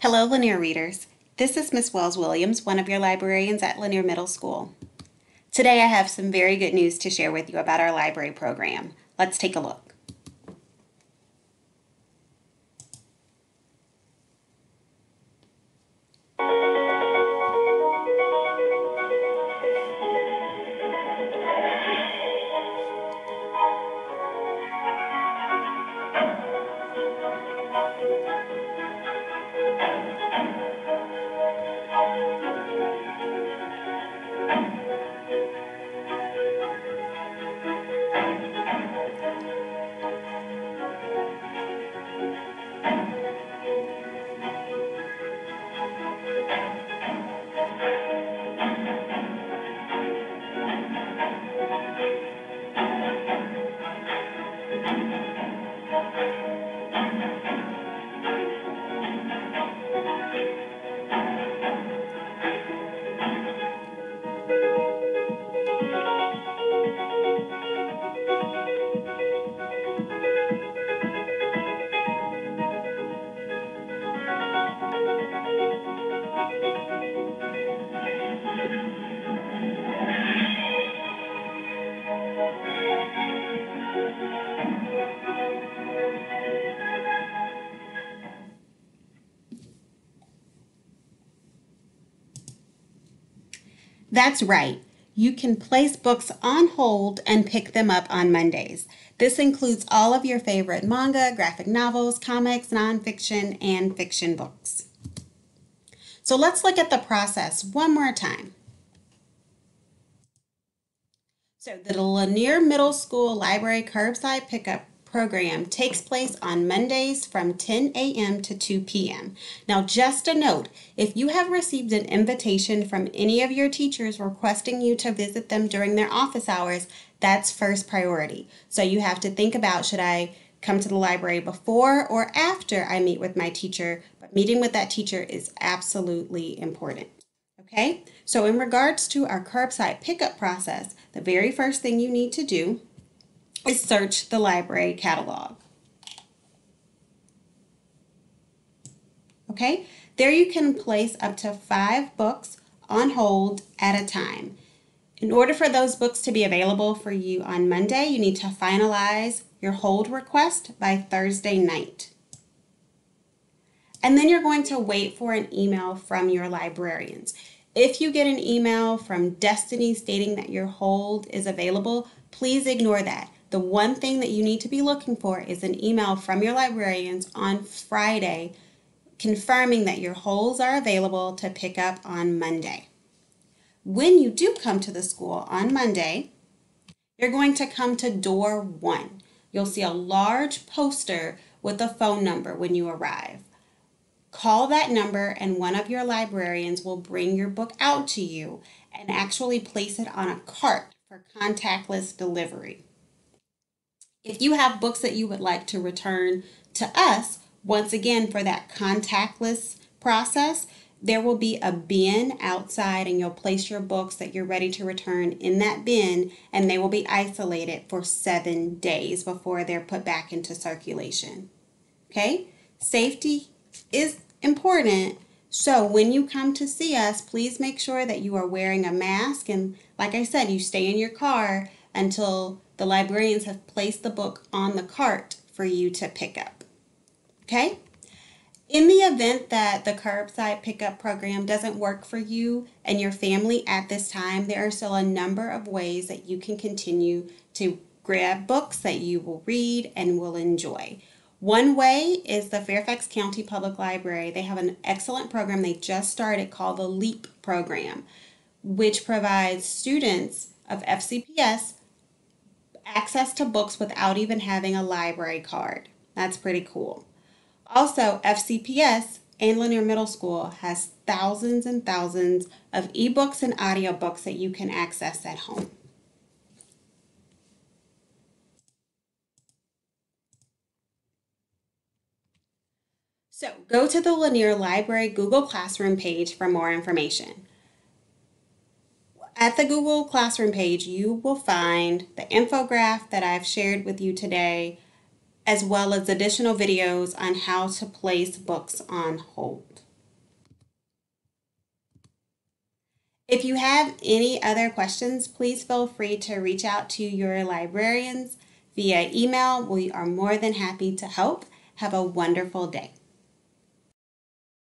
Hello, Lanier readers. This is Miss Wells Williams, one of your librarians at Lanier Middle School. Today I have some very good news to share with you about our library program. Let's take a look. That's right. You can place books on hold and pick them up on Mondays. This includes all of your favorite manga, graphic novels, comics, nonfiction, and fiction books. So let's look at the process one more time. So the Lanier Middle School Library Curbside Pickup program takes place on Mondays from 10 a.m. to 2 p.m. Now, just a note, if you have received an invitation from any of your teachers requesting you to visit them during their office hours, that's first priority. So you have to think about, should I come to the library before or after I meet with my teacher? But meeting with that teacher is absolutely important. Okay, so in regards to our curbside pickup process, the very first thing you need to do is search the library catalog. Okay, there you can place up to 5 books on hold at a time. In order for those books to be available for you on Monday, you need to finalize your hold request by Thursday night. And then you're going to wait for an email from your librarians. If you get an email from Destiny stating that your hold is available, please ignore that. The one thing that you need to be looking for is an email from your librarians on Friday confirming that your holds are available to pick up on Monday. When you do come to the school on Monday, you're going to come to door 1. You'll see a large poster with a phone number when you arrive. Call that number and one of your librarians will bring your book out to you and actually place it on a cart for contactless delivery. If you have books that you would like to return to us, once again for that contactless process, there will be a bin outside and you'll place your books that you're ready to return in that bin and they will be isolated for 7 days before they're put back into circulation. Okay? Safety is important. So when you come to see us, please make sure that you are wearing a mask and like I said, you stay in your car until the librarians have placed the book on the cart for you to pick up. Okay? In the event that the curbside pickup program doesn't work for you and your family at this time, there are still a number of ways that you can continue to grab books that you will read and will enjoy. One way is the Fairfax County Public Library. They have an excellent program they just started called the LEAP program, which provides students of FCPS access to books without even having a library card. That's pretty cool. Also, FCPS and Lanier Middle School has thousands and thousands of ebooks and audiobooks that you can access at home. So go to the Lanier Library Google Classroom page for more information. At the Google Classroom page, you will find the infographic that I've shared with you today, as well as additional videos on how to place books on hold. If you have any other questions, please feel free to reach out to your librarians via email. We are more than happy to help. Have a wonderful day.